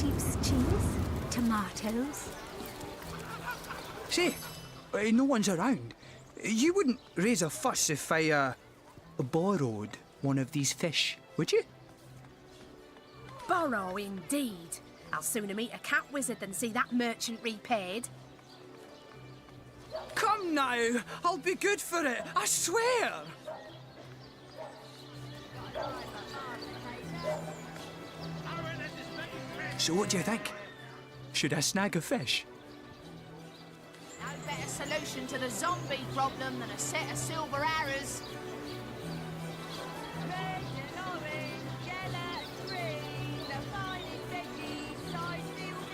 sheep's cheese, tomatoes. Say, no one's around. You wouldn't raise a fuss if I, borrowed one of these fish, would you? Borrow indeed. I'll sooner meet a cat wizard than see that merchant repaid. Come now, I'll be good for it, I swear! So what do you think? Should I snag a fish? No better solution to the zombie problem than a set of silver arrows.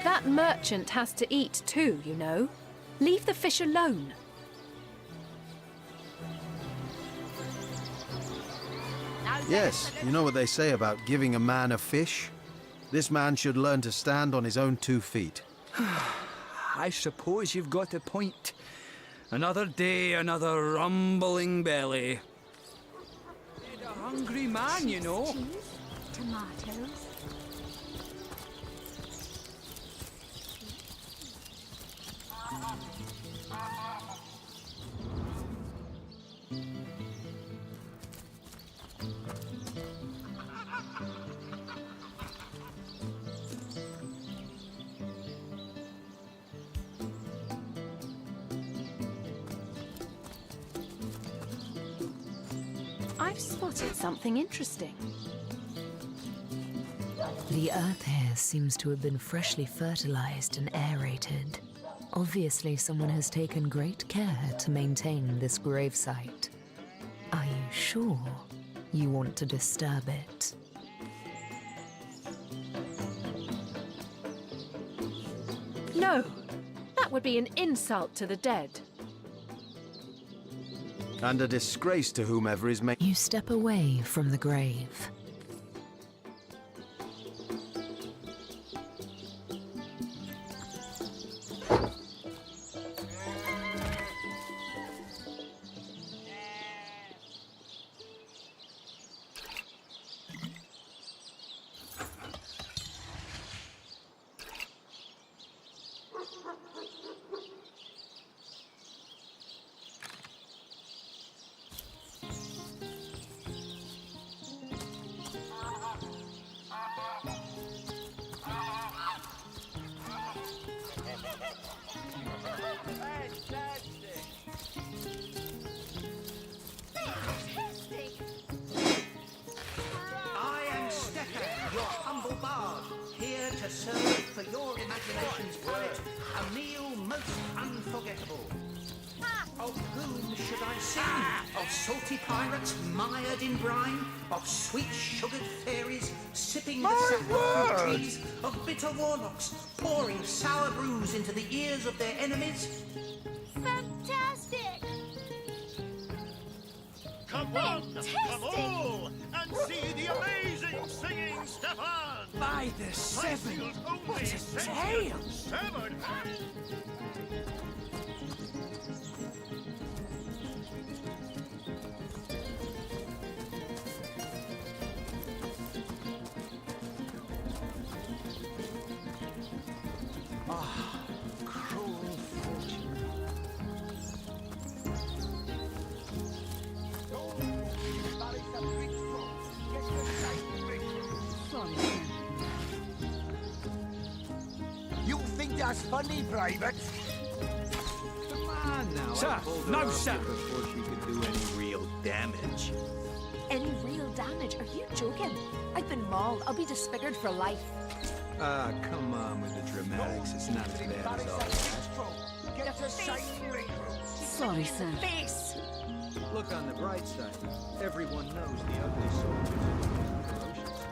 That merchant has to eat too, you know. Leave the fish alone. Yes, you know what they say about giving a man a fish? This man should learn to stand on his own 2 feet. I suppose you've got a point. Another day, another rumbling belly. A hungry man, you know. Cheese, tomatoes. I've spotted something interesting. The earth here seems to have been freshly fertilized and aerated. Obviously, someone has taken great care to maintain this gravesite. Are you sure you want to disturb it? No, that would be an insult to the dead. And a disgrace to whomever is making... You step away from the grave. Serve for your imagination's palate a meal most unforgettable. Of whom should I sing? Of salty pirates mired in brine? Of sweet sugared fairies sipping the sap of fruit trees? Of bitter warlocks pouring sour brews into the ears of their enemies? Fantastic! Come on, come all, and see the amazing singing Stefan! By the seven! What a tale! 7! Cruel fortune. You think that's funny, Private? Come on now. Sir, I pulled her no, up sir. here before she could do any real damage. Any real damage? Are you joking? I've been mauled. I'll be disfigured for life. Come on with the dramatics. It's not as bad as all that. Get to shiny ring. Sorry, sir. Face! Look on the bright side. Everyone knows the ugly soldiers are ferocious.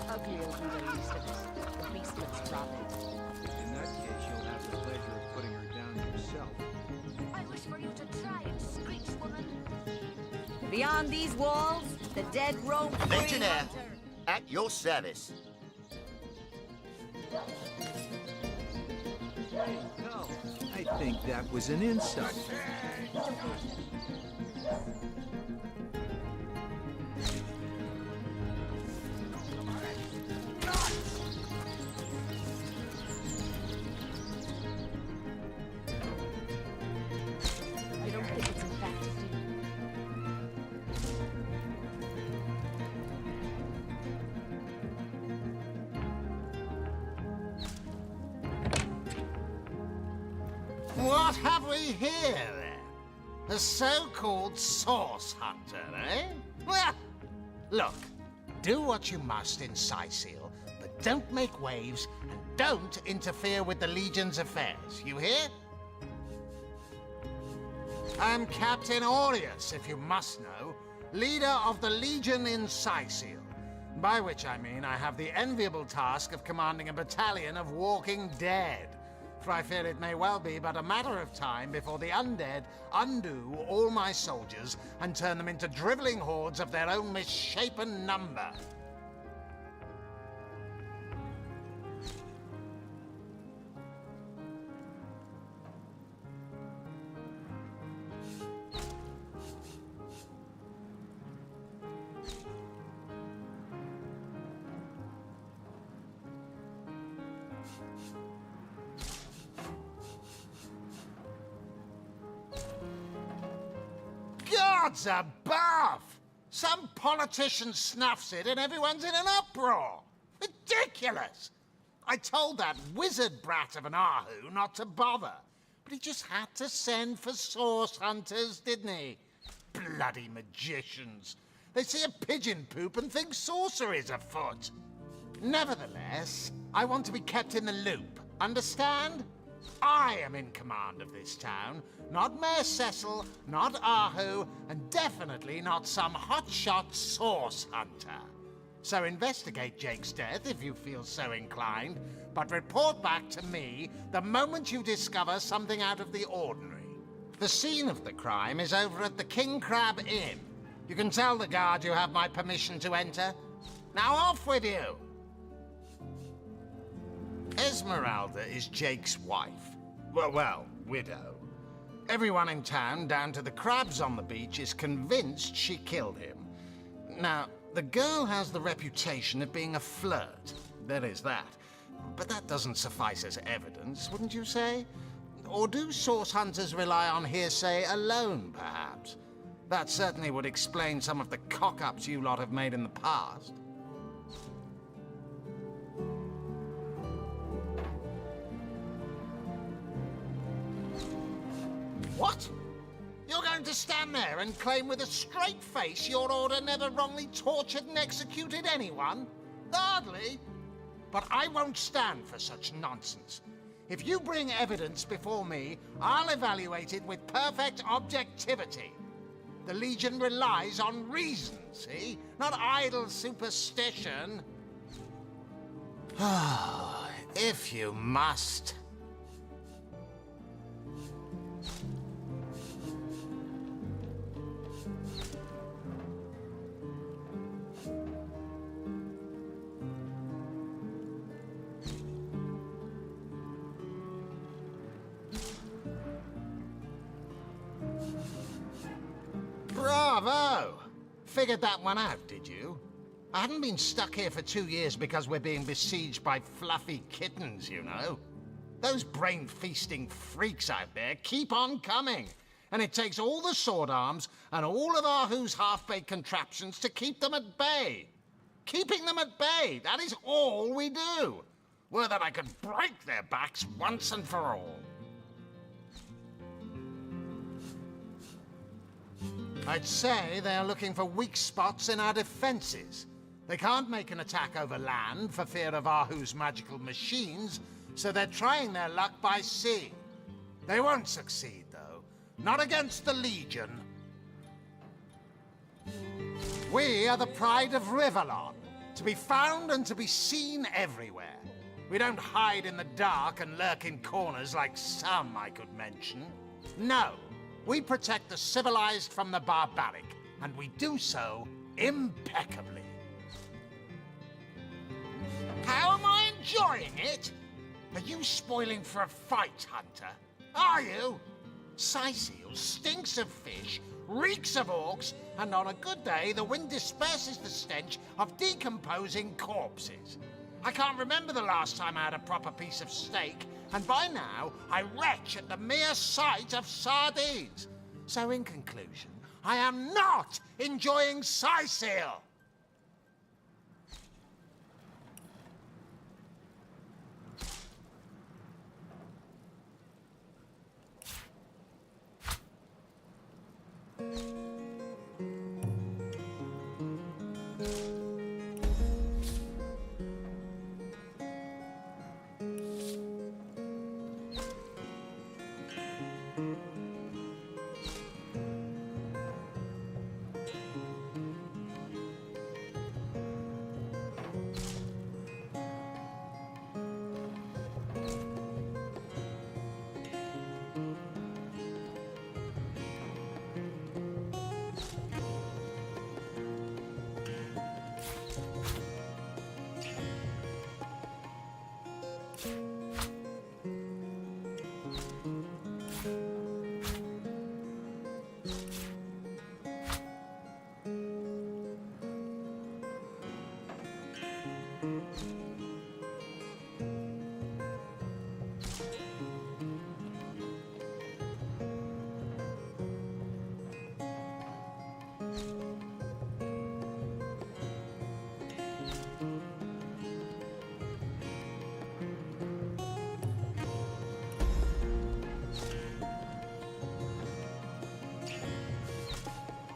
Ugly will be the least of it. The beast looks rabid. In that case, you'll have the pleasure of putting her down yourself. I wish for you to try and screech, woman. Beyond these walls, the dead roam free. Legionnaire, at your service. No, I think that was an insult. What have we here, then? A so-called source hunter, eh? Well, look, do what you must in Sicil, but don't make waves and don't interfere with the Legion's affairs. You hear? I'm Captain Aureus, if you must know, leader of the Legion in Sicil. By which I mean I have the enviable task of commanding a battalion of walking dead. For I fear it may well be but a matter of time before the undead undo all my soldiers and turn them into driveling hordes of their own misshapen number. Gods above! Some politician snuffs it and everyone's in an uproar. Ridiculous! I told that wizard brat of an Ahu not to bother, but he just had to send for source hunters, didn't he? Bloody magicians. They see a pigeon poop and think sorcery's afoot. Nevertheless, I want to be kept in the loop. Understand? I am in command of this town, not Mayor Cecil, not Ahu, and definitely not some hotshot source hunter. So investigate Jake's death if you feel so inclined, but report back to me the moment you discover something out of the ordinary. The scene of the crime is over at the King Crab Inn. You can tell the guard you have my permission to enter. Now off with you! Esmeralda is Jake's wife. Well, widow. Everyone in town, down to the crabs on the beach, is convinced she killed him. Now, the girl has the reputation of being a flirt. There is that. But that doesn't suffice as evidence, wouldn't you say? Or do source hunters rely on hearsay alone, perhaps? That certainly would explain some of the cock-ups you lot have made in the past. What? You're going to stand there and claim with a straight face your order never wrongly tortured and executed anyone? Hardly. But I won't stand for such nonsense. If you bring evidence before me, I'll evaluate it with perfect objectivity. The Legion relies on reason, see? Not idle superstition. If you must. Bravo! Figured that one out, did you? I haven't been stuck here for 2 years because we're being besieged by fluffy kittens, you know. Those brain-feasting freaks out there keep on coming. And it takes all the sword arms and all of Ahu's half-baked contraptions to keep them at bay. Keeping them at bay, that is all we do. Were that I could break their backs once and for all. I'd say they are looking for weak spots in our defenses. They can't make an attack over land for fear of Ahu's magical machines, so they're trying their luck by sea. They won't succeed, though. Not against the Legion. We are the pride of Rivellon, to be found and to be seen everywhere. We don't hide in the dark and lurk in corners like some I could mention. No. We protect the civilized from the barbaric, and we do so impeccably. How am I enjoying it? Are you spoiling for a fight, Hunter? Are you? Sicil stinks of fish, reeks of orcs, and on a good day, the wind disperses the stench of decomposing corpses. I can't remember the last time I had a proper piece of steak, and by now, I retch at the mere sight of sardines. So in conclusion, I am not enjoying Sicil.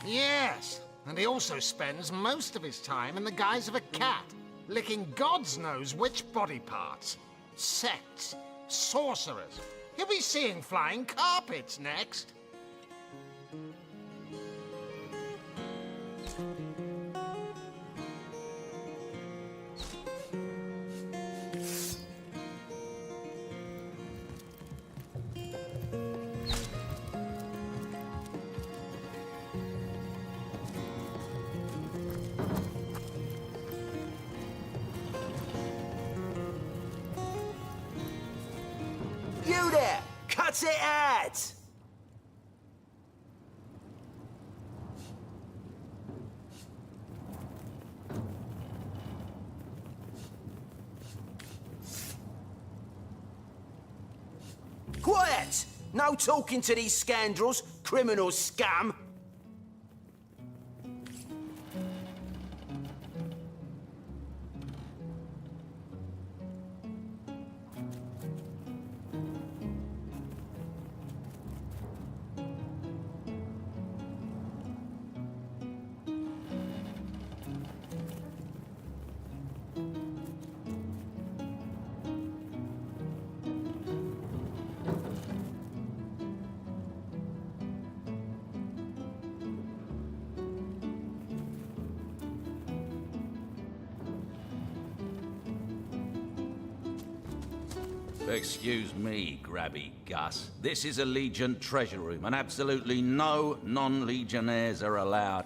Yes, and he also spends most of his time in the guise of a cat, licking God's knows which body parts. Sects, sorcerers. He'll be seeing flying carpets next. You there! Cut it out! Quiet! No talking to these scoundrels, criminal scum! Excuse me, Grabby Gus. This is a Legion treasure room, and absolutely no non-Legionnaires are allowed.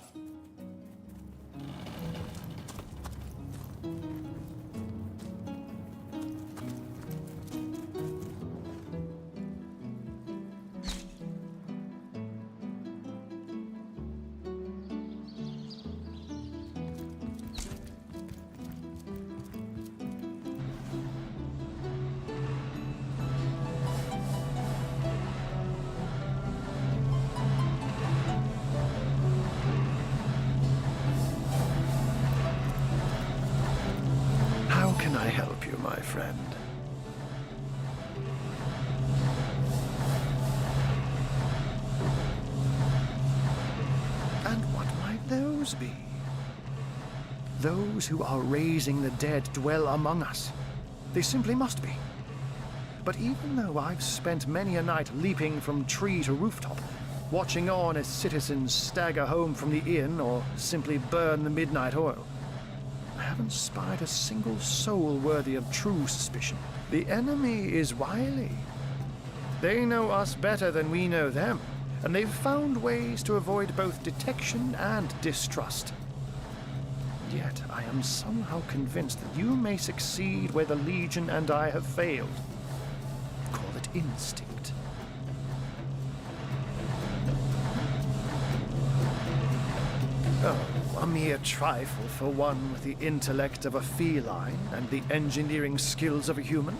How can I help you, my friend? And what might those be? Those who are raising the dead dwell among us. They simply must be. But even though I've spent many a night leaping from tree to rooftop, watching on as citizens stagger home from the inn or simply burn the midnight oil, I haven't spied a single soul worthy of true suspicion. The enemy is wily. They know us better than we know them, and they've found ways to avoid both detection and distrust. Yet I am somehow convinced that you may succeed where the Legion and I have failed. Call it instinct. Oh, a mere trifle for one with the intellect of a feline and the engineering skills of a human.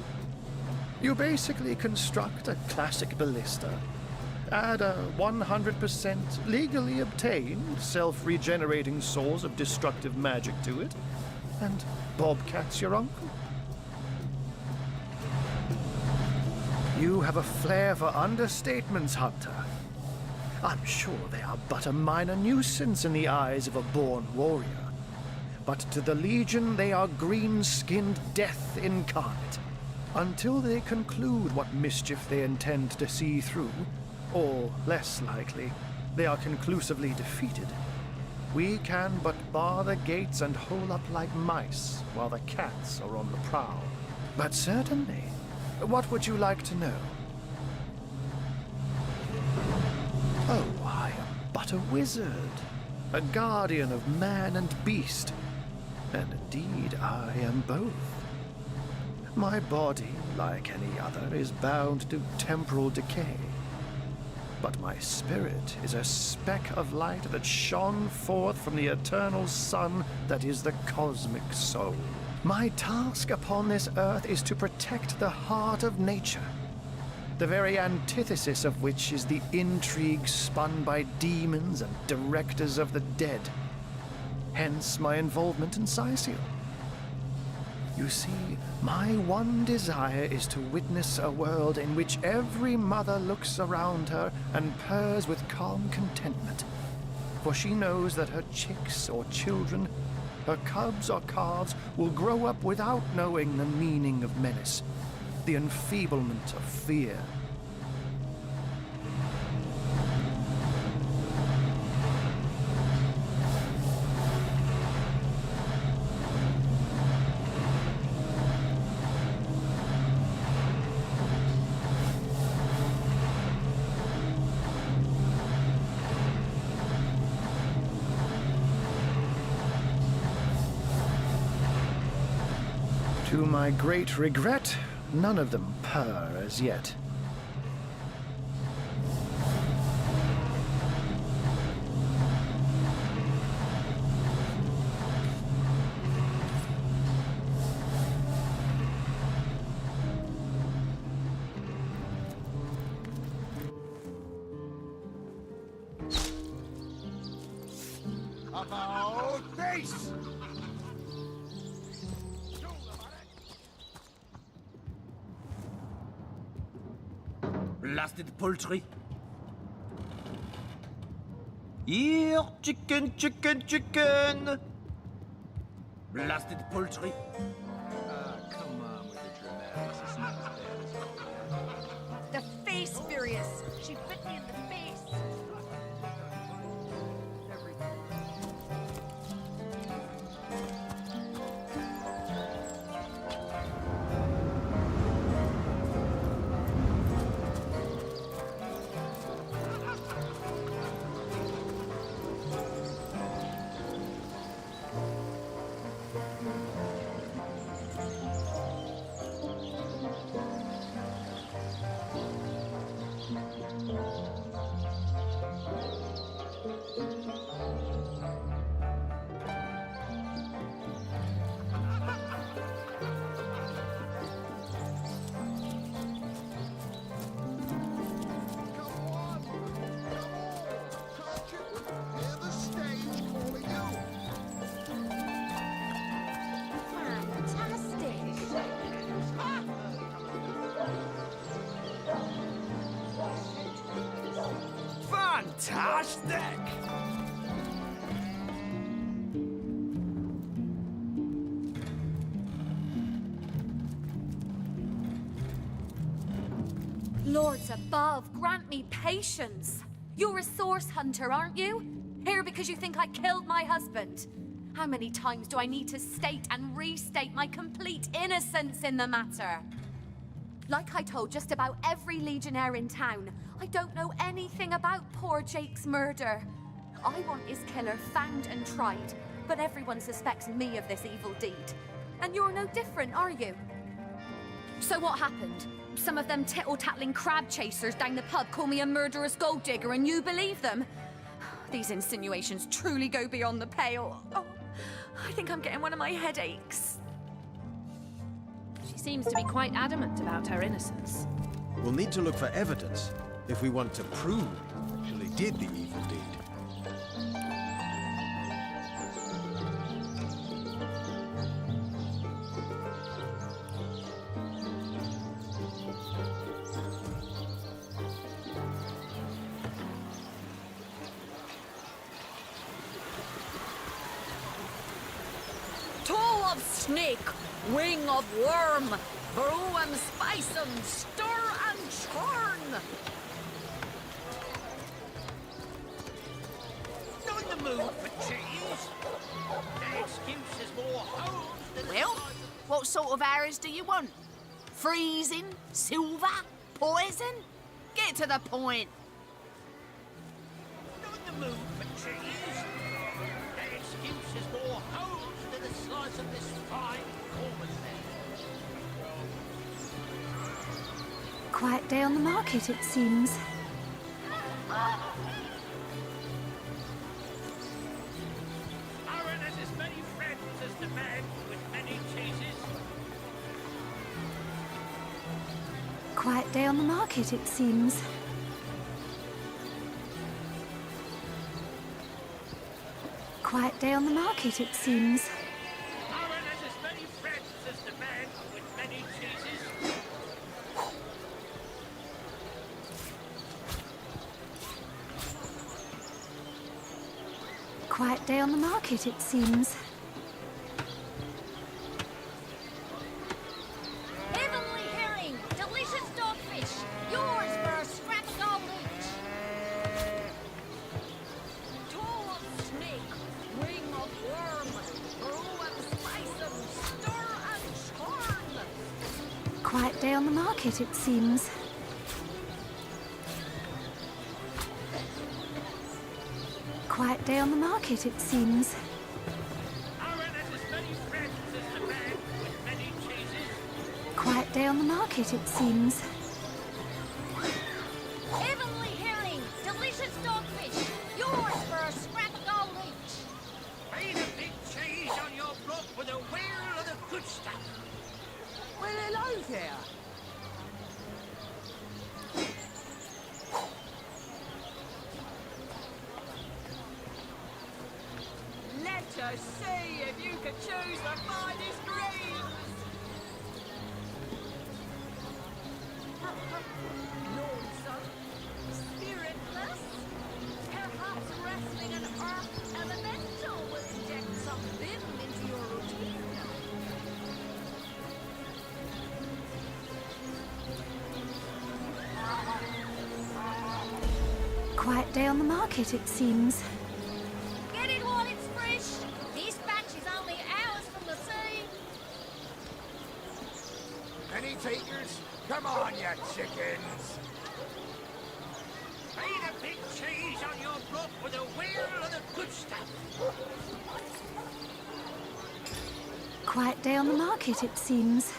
You basically construct a classic ballista, add a 100% legally obtained self-regenerating source of destructive magic to it, and Bobcat's your uncle. You have a flair for understatements, Hunter. I'm sure they are but a minor nuisance in the eyes of a born warrior. But to the Legion, they are green-skinned death incarnate. Until they conclude what mischief they intend to see through, or, less likely, they are conclusively defeated, we can but bar the gates and hole up like mice while the cats are on the prowl. But certainly, what would you like to know? Oh, I am but a wizard, a guardian of man and beast, and indeed I am both. My body, like any other, is bound to temporal decay, but my spirit is a speck of light that shone forth from the eternal sun that is the cosmic soul. My task upon this earth is to protect the heart of nature, the very antithesis of which is the intrigue spun by demons and directors of the dead. Hence my involvement in Scythial. You see, my one desire is to witness a world in which every mother looks around her and purrs with calm contentment, for she knows that her chicks or children, her cubs or calves, will grow up without knowing the meaning of menace, the enfeeblement of fear. To my great regret, none of them purr as yet. About face! Blasted poultry. Here, chicken, chicken, chicken. Blasted poultry. Come on with the dramatics. It's not as bad as The face furious. She bit me in the face. Fantastic! Lords above, grant me patience. You're a source hunter, aren't you? Here because you think I killed my husband. How many times do I need to state and restate my complete innocence in the matter? Like I told just about every Legionnaire in town, I don't know anything about poor Jake's murder. I want his killer found and tried, but everyone suspects me of this evil deed. And you're no different, are you? So what happened? Some of them tittle-tattling crab chasers down the pub call me a murderous gold digger and you believe them? These insinuations truly go beyond the pale. Oh, I think I'm getting one of my headaches. She seems to be quite adamant about her innocence. We'll need to look for evidence if we want to prove she actually did the evil deed. Toe of snake, wing of worm, brew and spice 'em, stir and churn. Not in the mood for cheese. The excuse is more holes than the Well, size what sort of arrows do you want? Freezing? Silver? Poison? Get to the point. Not in the mood for cheese. The excuse is more holes than the slice of this fine corn there. Quiet day on the market, it seems. Aaron has as many friends as the man with many cheeses. Quiet day on the market, it seems. Quiet day on the market, it seems. Aaron has as many friends as the man with many cheeses. Quiet day on the market, it seems. Heavenly herring, delicious dogfish, yours for a scrap of gold each. Tall snake, wing of worm, brew and spice and stir and churn. Quiet day on the market, it seems. Quiet day on the market, it seems. Quiet day on the market, it seems. Heavenly herring, delicious dogfish, yours for a scrap of gold each. Made a big cheese on your block with a wheel of the good stuff. Well, hello there. Let us see if you can choose the finest greens. Lonesome, spiritless, perhaps wrestling an earth elemental will inject some vim into your routine. Quiet day on the market, it seems. Get it while it's fresh. This batch is only hours from the sea. Any takers? Come on, you chickens. Made a big cheese on your block with a wheel of the good stuff. Quiet day on the market, it seems.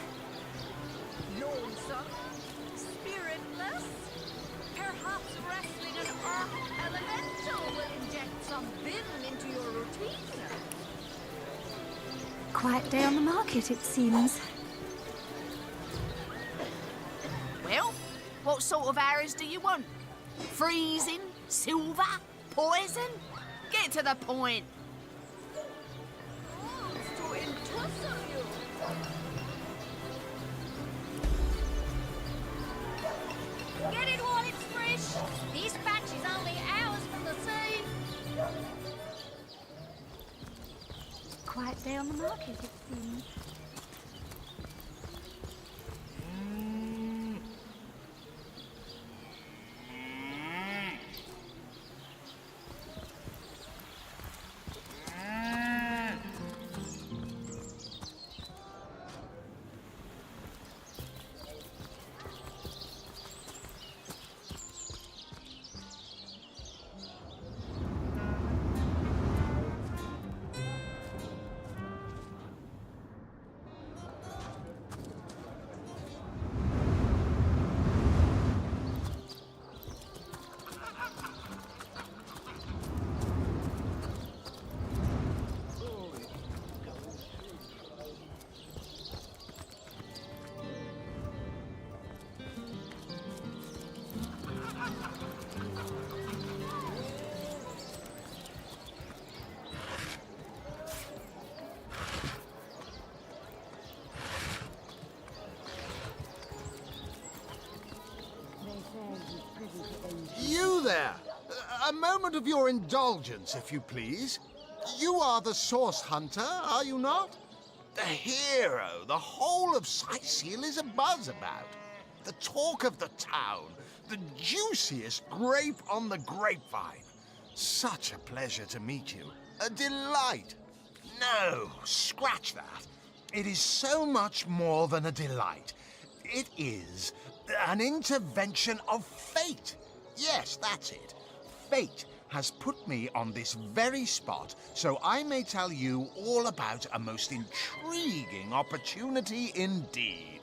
Lonesome, spiritless, perhaps wrestling an earth elemental will inject some vim into your routine. Quiet day on the market, it seems. Well, what sort of arrows do you want? Freezing? Silver? Poison? Get to the point. Get it while it's fresh. This batch is only hours from the sea. Quiet day on the market, it seems. You there! A moment of your indulgence, if you please. You are the source hunter, are you not? The hero the whole of Sightseal is abuzz about. The talk of the town. The juiciest grape on the grapevine. Such a pleasure to meet you. A delight. No, scratch that. It is so much more than a delight. It is an intervention of fate. Yes, that's it. Fate has put me on this very spot so I may tell you all about a most intriguing opportunity indeed.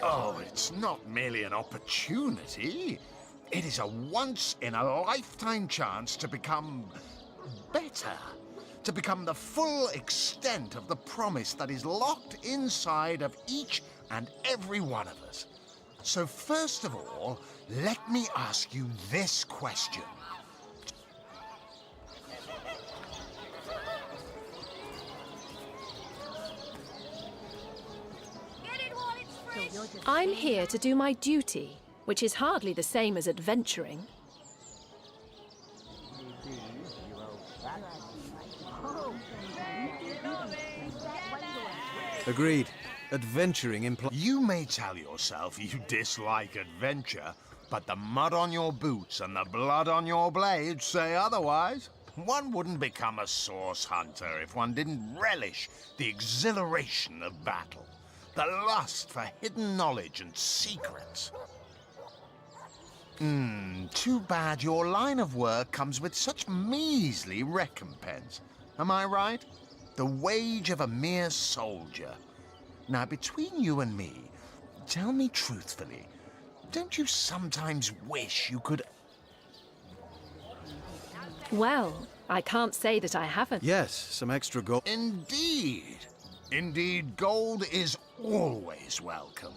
Oh, it's not merely an opportunity. It is a once-in-a-lifetime chance to become better. To become the full extent of the promise that is locked inside of each and every one of us. So first of all, let me ask you this question. I'm here to do my duty, which is hardly the same as adventuring. Agreed. Adventuring implies... You may tell yourself you dislike adventure, but the mud on your boots and the blood on your blades say otherwise. One wouldn't become a source hunter if one didn't relish the exhilaration of battle, the lust for hidden knowledge and secrets. Too bad your line of work comes with such measly recompense. Am I right? The wage of a mere soldier. Now, between you and me, tell me truthfully, don't you sometimes wish you could... Well, I can't say that I haven't. Yes, some extra gold. Indeed. Indeed, gold is always welcome.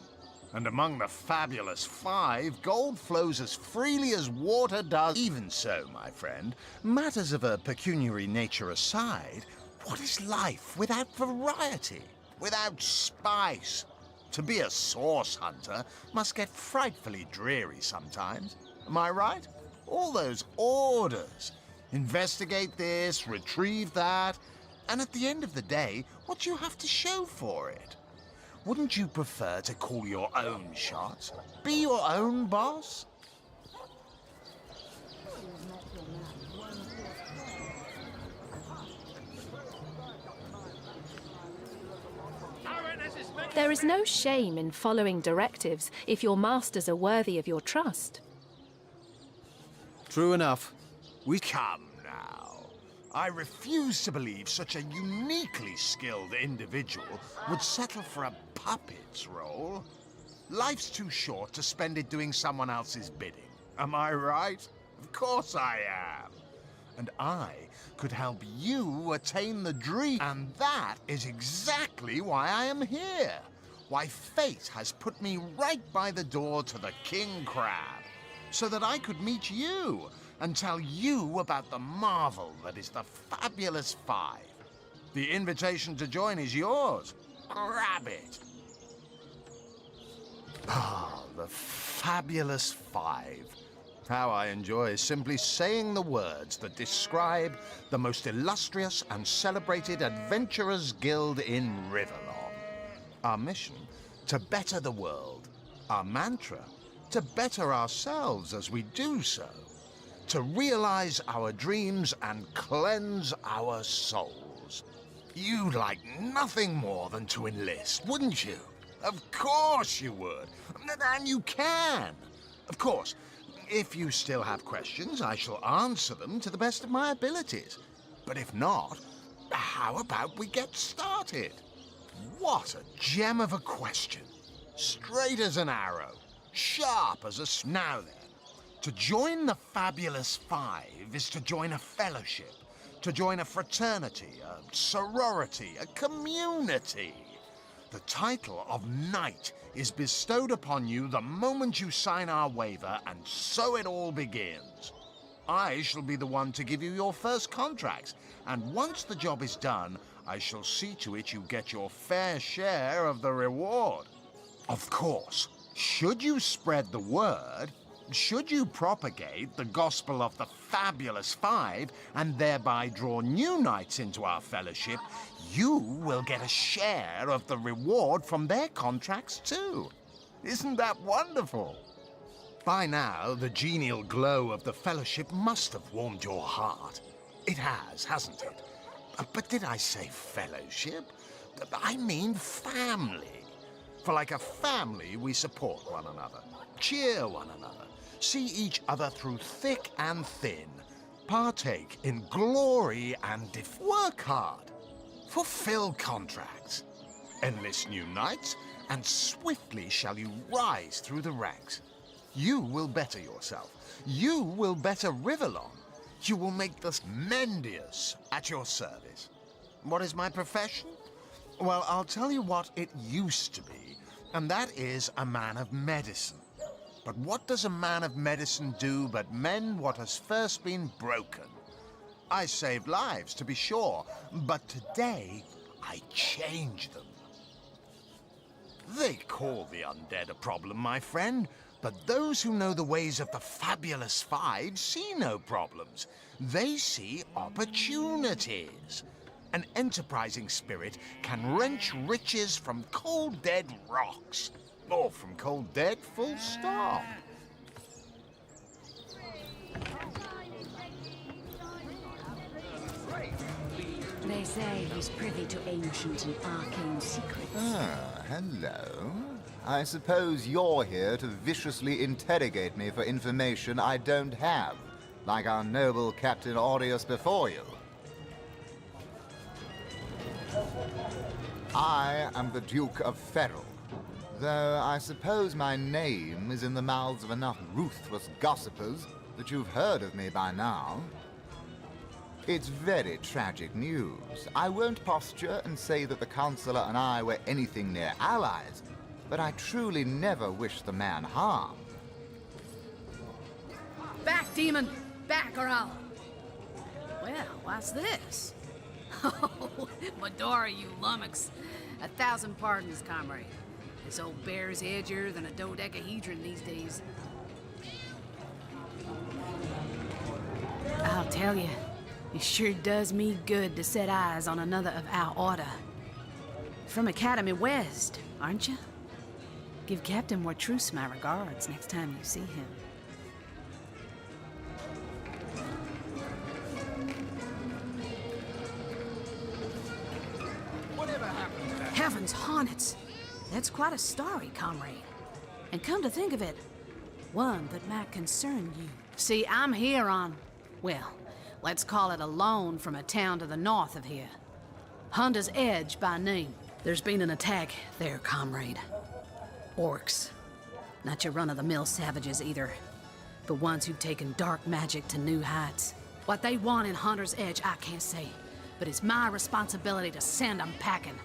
And among the fabulous 5, gold flows as freely as water does. Even so, my friend, matters of a pecuniary nature aside, what is life without variety, without spice? To be a source hunter must get frightfully dreary sometimes. Am I right? All those orders. Investigate this, retrieve that, and at the end of the day, what do you have to show for it? Wouldn't you prefer to call your own shots? Be your own boss? There is no shame in following directives if your masters are worthy of your trust. True enough. Come now. I refuse to believe such a uniquely skilled individual would settle for a puppet's role. Life's too short to spend it doing someone else's bidding. Am I right? Of course I am. And I could help you attain the dream. And that is exactly why I am here. Why fate has put me right by the door to the King Crab. So that I could meet you and tell you about the marvel that is the Fabulous 5. The invitation to join is yours. Grab it. Ah, the Fabulous 5. How I enjoy simply saying the words that describe the most illustrious and celebrated adventurers' guild in Riverlon. Our mission, to better the world. Our mantra, to better ourselves as we do so. To realize our dreams and cleanse our souls. You'd like nothing more than to enlist, wouldn't you? Of course you would. And you can. Of course, if you still have questions, I shall answer them to the best of my abilities. But if not, how about we get started? What a gem of a question. Straight as an arrow. Sharp as a... Now then. To join the Fabulous 5 is to join a fellowship, to join a fraternity, a sorority, a community. The title of Knight is bestowed upon you the moment you sign our waiver, and so it all begins. I shall be the one to give you your first contracts, and once the job is done, I shall see to it you get your fair share of the reward. Of course, should you spread the word, should you propagate the gospel of the Fabulous 5 and thereby draw new knights into our fellowship, you will get a share of the reward from their contracts too. Isn't that wonderful? By now, the genial glow of the fellowship must have warmed your heart. It has, hasn't it? But did I say fellowship? I mean family. For like a family, we support one another, cheer one another, see each other through thick and thin, partake in glory and work hard, fulfill contracts, enlist new knights, and swiftly shall you rise through the ranks. You will better yourself. You will better Riverlon. You will make the Mendius at your service. What is my profession? Well, I'll tell you what it used to be, and that is a man of medicine. But what does a man of medicine do but mend what has first been broken? I saved lives, to be sure, but today I change them. They call the undead a problem, my friend, but those who know the ways of the Fabulous 5 see no problems. They see opportunities. An enterprising spirit can wrench riches from cold dead rocks. Or from cold dead, full stop. They say he's privy to ancient and arcane secrets. Ah, hello. I suppose you're here to viciously interrogate me for information I don't have, like our noble Captain Aureus before you. I am the Duke of Ferrell, though I suppose my name is in the mouths of enough ruthless gossipers that you've heard of me by now. It's very tragic news. I won't posture and say that the Consular and I were anything near allies, but I truly never wished the man harm. Back, demon! Back, or I'll... Well, what's this? Oh, Medora, you lummox. 1,000 pardons, comrade. This old bear's edgier than a dodecahedron these days. I'll tell you, it sure does me good to set eyes on another of our order. From Academy West, aren't you? Give Captain Wartruce my regards next time you see him. Whatever happened to that? Heavens hornets! That's quite a story, comrade. And come to think of it, one that might concern you. See, I'm here on, well, let's call it a loan from a town to the north of here. Hunter's Edge by name. There's been an attack there, comrade. Orcs. Not your run-of-the-mill savages either, but ones who've taken dark magic to new heights. What they want in Hunter's Edge, I can't say, but it's my responsibility to send them packing.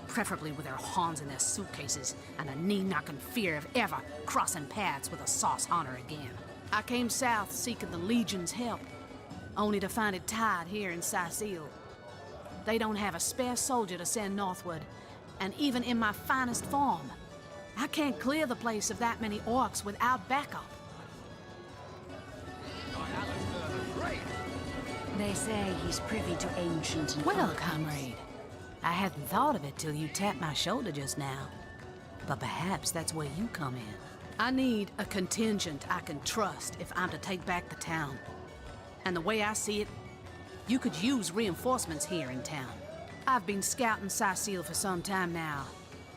Preferably with their horns in their suitcases and a knee-knocking fear of ever crossing paths with a sauce hunter again. I came south seeking the Legion's help, only to find it tied here in Sicil. They don't have a spare soldier to send northward, and even in my finest form, I can't clear the place of that many orcs without backup. They say he's privy to ancient and... Well, comrade, I hadn't thought of it till you tapped my shoulder just now. But perhaps that's where you come in. I need a contingent I can trust if I'm to take back the town. And the way I see it, you could use reinforcements here in town. I've been scouting Sicil for some time now,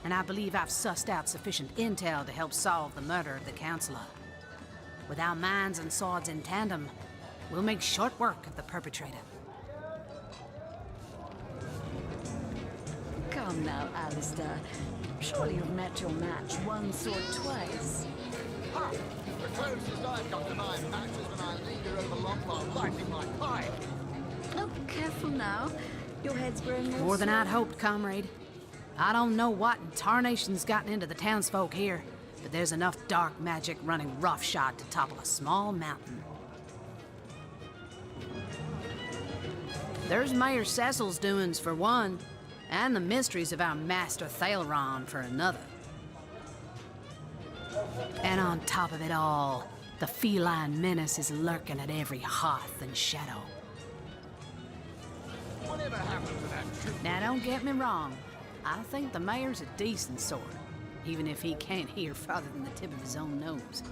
and I believe I've sussed out sufficient intel to help solve the murder of the Counselor. With our minds and swords in tandem, we'll make short work of the perpetrator. Come now, Alistair. Surely you've met your match once or twice. Ha! The closest I've got to my match is when I linger over long while lighting my pipe. Oh, careful now. Your head's growing More than I'd hoped, comrade. I don't know what in tarnation's gotten into the townsfolk here, but there's enough dark magic running roughshod to topple a small mountain. There's Mayor Cecil's doings for one, and the mysteries of our master Thaleron for another. And on top of it all, the feline menace is lurking at every hearth and shadow. Whatever happened to that troop? Now, don't get me wrong. I think the mayor's a decent sort, even if he can't hear farther than the tip of his own nose.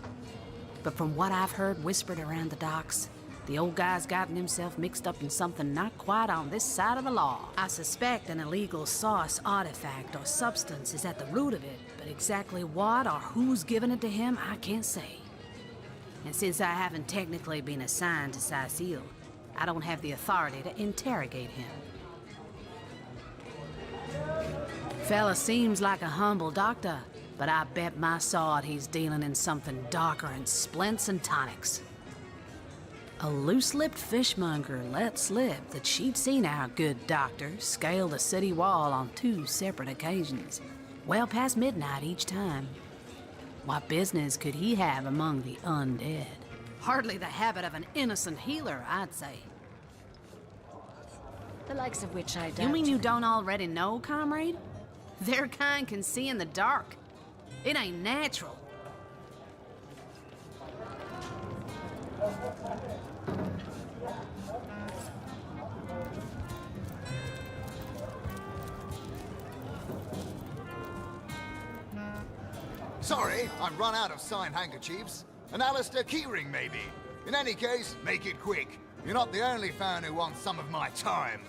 But from what I've heard whispered around the docks, the old guy's gotten himself mixed up in something not quite on this side of the law. I suspect an illegal source, artifact, or substance is at the root of it, but exactly what or who's given it to him, I can't say. And since I haven't technically been assigned to Sicil, I don't have the authority to interrogate him. Fella seems like a humble doctor, but I bet my sword he's dealing in something darker than splints and tonics. A loose-lipped fishmonger let slip that she'd seen our good doctor scale the city wall on 2 separate occasions, well past midnight each time. What business could he have among the undead? Hardly the habit of an innocent healer, I'd say. The likes of which I doubt. You mean you don't already know, comrade? Their kind can see in the dark. It ain't natural. Sorry, I've run out of signed handkerchiefs. An Alistair keyring, maybe. In any case, make it quick. You're not the only fan who wants some of my time.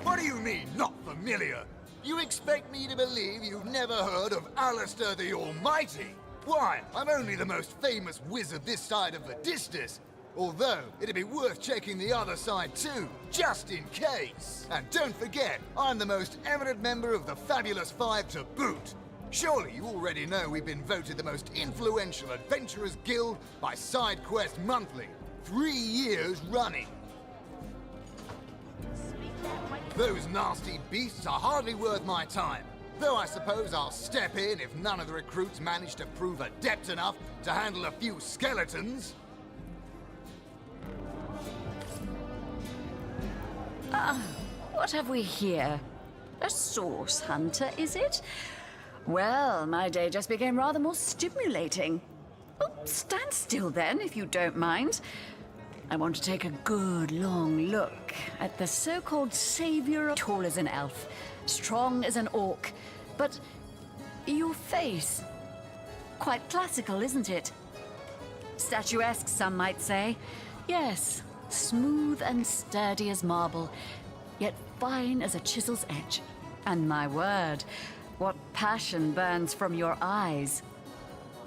What do you mean, not familiar? You expect me to believe you've never heard of Alistair the Almighty? Why, I'm only the most famous wizard this side of the distance. Although, it'd be worth checking the other side too, just in case. And don't forget, I'm the most eminent member of the Fabulous Five to boot. Surely you already know we've been voted the most influential adventurers guild by SideQuest Monthly. 3 years running. Those nasty beasts are hardly worth my time. Though I suppose I'll step in if none of the recruits manage to prove adept enough to handle a few skeletons. What have we here? A source hunter, is it? Well, my day just became rather more stimulating. Oh, stand still then, if you don't mind. I want to take a good long look at the so-called savior, tall as an elf, strong as an orc, but your face, quite classical, isn't it? Statuesque, some might say. Yes, smooth and sturdy as marble, yet fine as a chisel's edge. And my word, what passion burns from your eyes.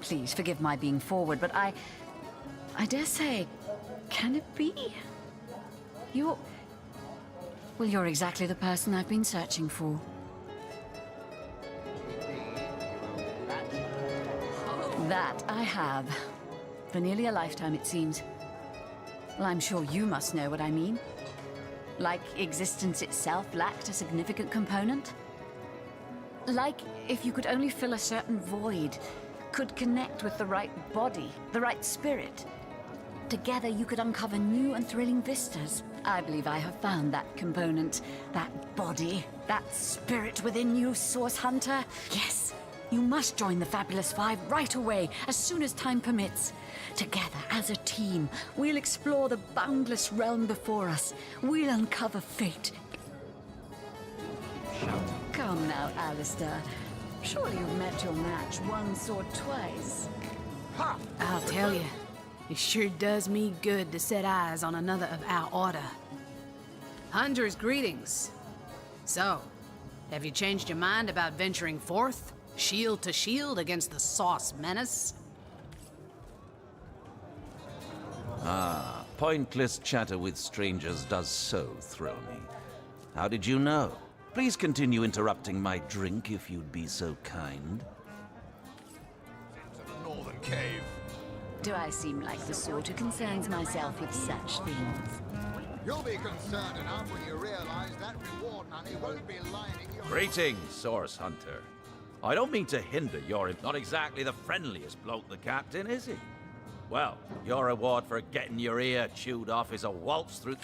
Please forgive my being forward, but I dare say, can it be? You're exactly the person I've been searching for. That I have. For nearly a lifetime, it seems. Well, I'm sure you must know what I mean. Like existence itself lacked a significant component. Like if you could only fill a certain void, could connect with the right body, the right spirit. Together you could uncover new and thrilling vistas. I believe I have found that component, that body, that spirit within you, Source Hunter. Yes, you must join the Fabulous Five right away, as soon as time permits. Together, as a team, we'll explore the boundless realm before us. We'll uncover fate. Come now, Alistair. Surely you've met your match once or twice. Ha! I'll tell you, it sure does me good to set eyes on another of our order. Hunter's greetings. So, have you changed your mind about venturing forth, shield to shield against the Sauce Menace? Ah, pointless chatter with strangers does so thrill me. How did you know? Please continue interrupting my drink if you'd be so kind. Into the northern cave. Do I seem like the sort who concerns myself with such things? You'll be concerned enough when you realize that reward money won't be lining your... Greetings, Source Hunter. I don't mean to hinder your... Not exactly the friendliest bloke, the captain, is he? Well, your reward for getting your ear chewed off is a waltz through...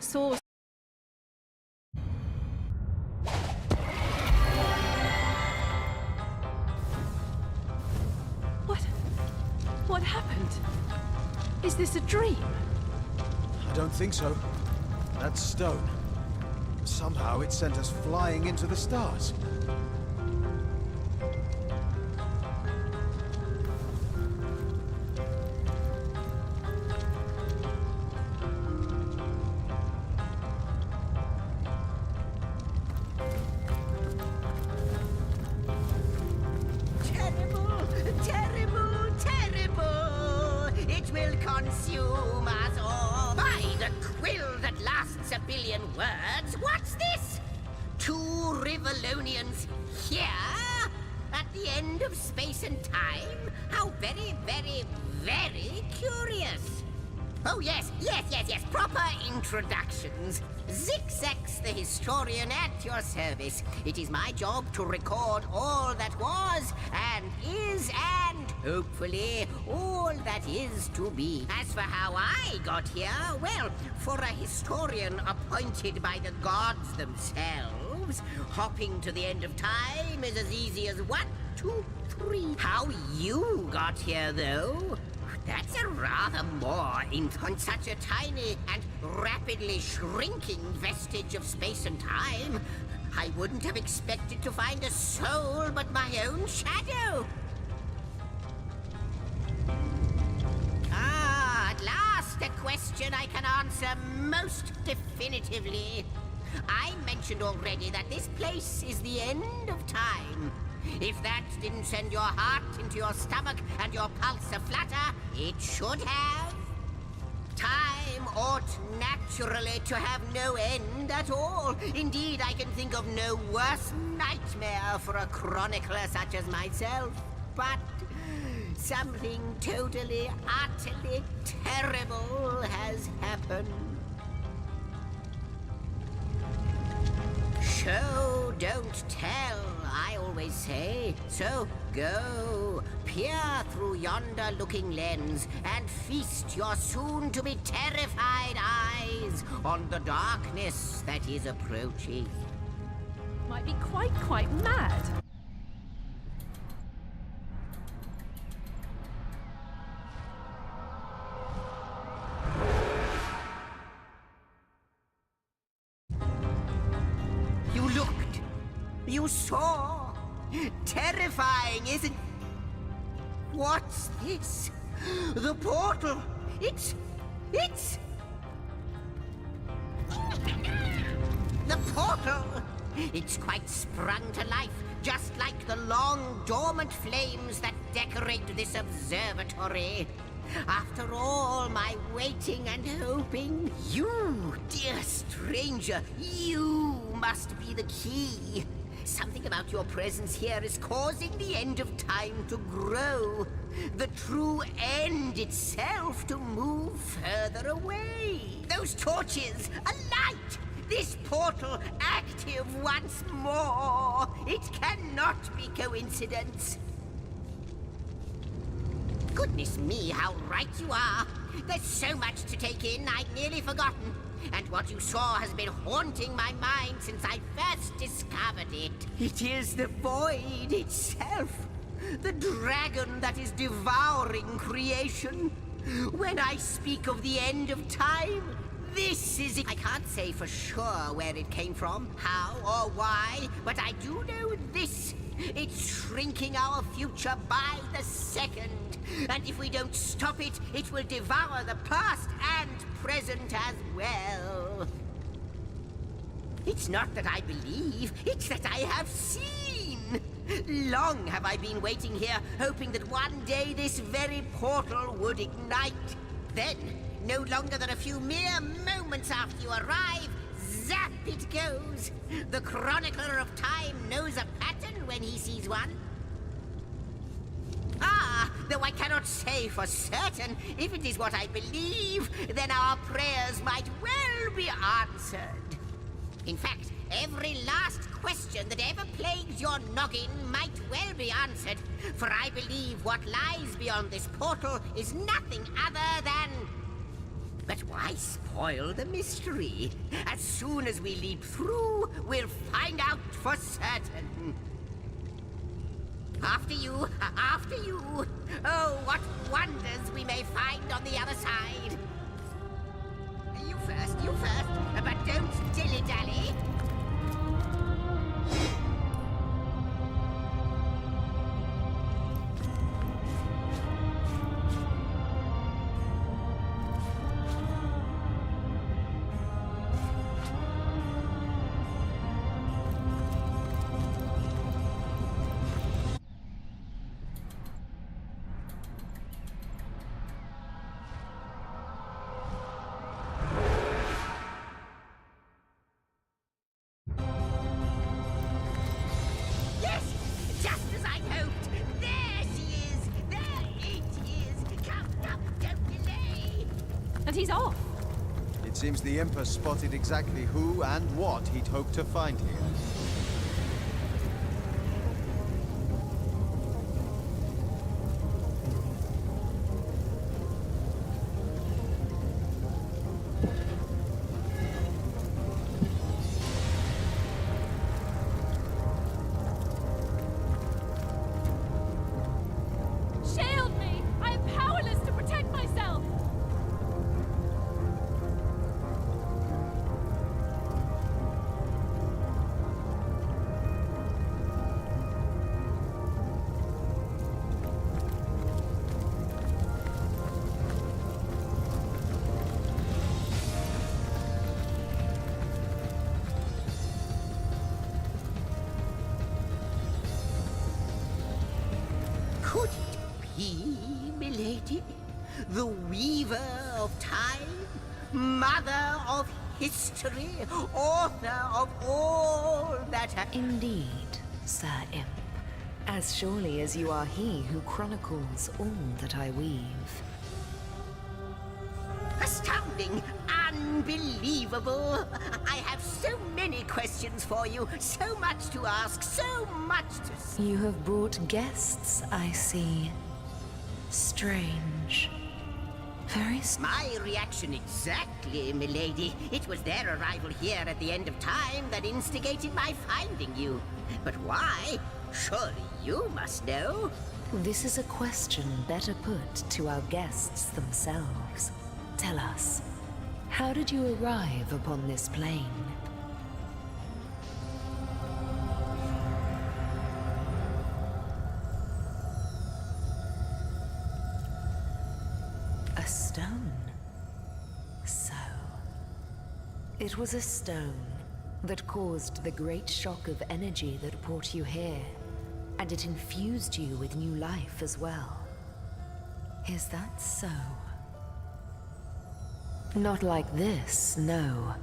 Source. What happened? Is this a dream? I don't think so. That stone. Somehow it sent us flying into the stars. Consume us all. By the quill that lasts a billion words, what's this? 2 Rivalonians here? At the end of space and time? How very, very, very curious. Oh, yes. Proper introductions. Zixex, the historian at your service. It is my job to record all that was, and is, and hopefully all that is to be. As for how I got here, well, for a historian appointed by the gods themselves, hopping to the end of time is as easy as 1, 2, 3. How you got here, though? That's a rather more on such a tiny and rapidly shrinking vestige of space and time. I wouldn't have expected to find a soul but my own shadow. Ah, at last a question I can answer most definitively. I mentioned already that this place is the end of time. If that didn't send your heart into your stomach and your pulse a-flutter, it should have. Time ought naturally to have no end at all. Indeed, I can think of no worse nightmare for a chronicler such as myself. But something totally, utterly terrible has happened. Show, don't tell, I always say. So go, peer through yonder looking lens and feast your soon-to-be terrified eyes on the darkness that is approaching. Might be quite mad. You looked. You saw. Terrifying, isn't... What's this? The portal. It's... The portal! It's quite sprung to life, just like the long, dormant flames that decorate this observatory. After all my waiting and hoping, you, dear stranger, you must be the key. Something about your presence here is causing the end of time to grow. The true end itself to move further away. Those torches, alight! This portal active once more. It cannot be coincidence. Goodness me, how right you are. There's so much to take in, I'd nearly forgotten. And what you saw has been haunting my mind since I first discovered it. It is the void itself. The dragon that is devouring creation. When I speak of the end of time, this is it. I can't say for sure where it came from, how or why, but I do know this. It's shrinking our future by the second. And if we don't stop it, it will devour the past and present as well. It's not that I believe, it's that I have seen. Long have I been waiting here, hoping that one day this very portal would ignite. Then, no longer than a few mere moments after you arrive, zap it goes. The chronicler of time knows a pattern when he sees one. Ah, though I cannot say for certain, if it is what I believe, then our prayers might well be answered. In fact, every last question that ever plagues your noggin might well be answered, for I believe what lies beyond this portal is nothing other than... But why spoil the mystery? As soon as we leap through, we'll find out for certain. After you, after you. Oh, what wonders we may find on the other side. You first, but don't dilly-dally. And he's off. It seems the Imp has spotted exactly who and what he'd hoped to find here. Shield me! I am powerless to protect Could it be, milady? The weaver of time? Mother of history? Author of all that Indeed, Sir Imp. As surely as you are he who chronicles all that I weave. Astounding! Unbelievable! I have so many questions for you, so much to ask, so much to say. You have brought guests, I see. Strange. My reaction exactly, milady. It was their arrival here at the end of time that instigated my finding you. But why? Surely you must know. This is a question better put to our guests themselves. Tell us, how did you arrive upon this plane? A stone. So, it was a stone that caused the great shock of energy that brought you here, and it infused you with new life as well. Is that so? Not like this, no.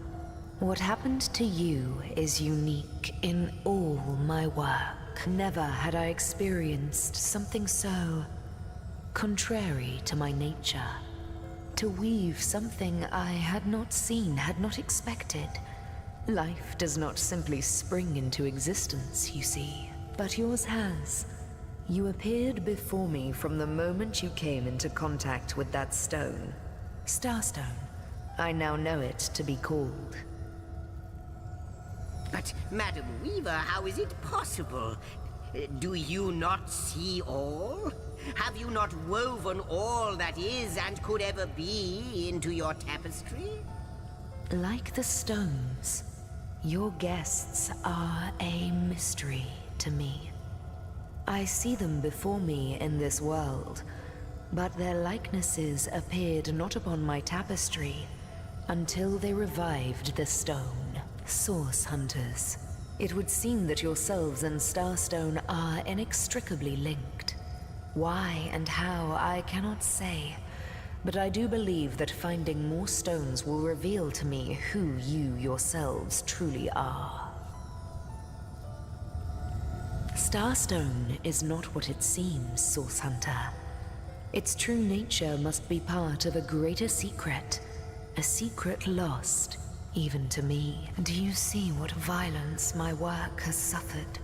What happened to you is unique in all my work. Never had I experienced something so contrary to my nature. To weave something I had not seen, had not expected. Life does not simply spring into existence, you see, but yours has. You appeared before me from the moment you came into contact with that stone. Starstone. I now know it to be called. But, Madam Weaver, how is it possible? Do you not see all? Have you not woven all that is and could ever be into your tapestry? Like the stones, your guests are a mystery to me. I see them before me in this world, but their likenesses appeared not upon my tapestry until they revived the stone. Source hunters. It would seem that yourselves and Starstone are inextricably linked. Why and how, I cannot say, but I do believe that finding more stones will reveal to me who you yourselves truly are. Starstone is not what it seems, Source Hunter. Its true nature must be part of a greater secret, a secret lost, even to me. Do you see what violence my work has suffered?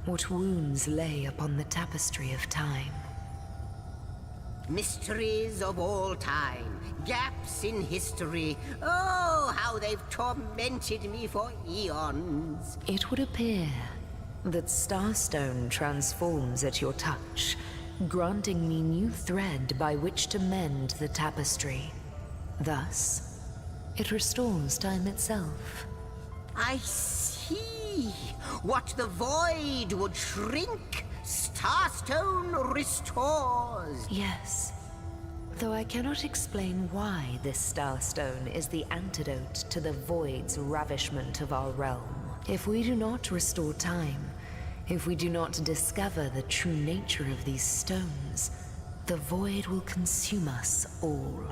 What wounds lay upon the tapestry of time? Mysteries of all time, gaps in history. Oh, how they've tormented me for eons. It would appear that Starstone transforms at your touch, granting me new thread by which to mend the tapestry. Thus, it restores time itself. I see. What the void would shrink, Starstone restores. Yes. Though I cannot explain why this Starstone is the antidote to the void's ravishment of our realm. If we do not restore time, if we do not discover the true nature of these stones, the void will consume us all.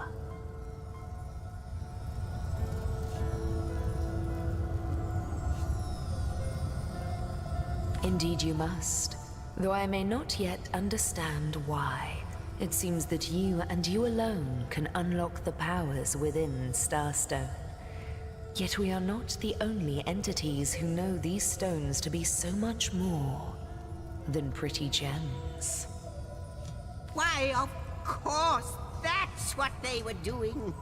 Indeed you must, though I may not yet understand why. It seems that you and you alone can unlock the powers within Starstone. Yet we are not the only entities who know these stones to be so much more than pretty gems. Why, of course, that's what they were doing.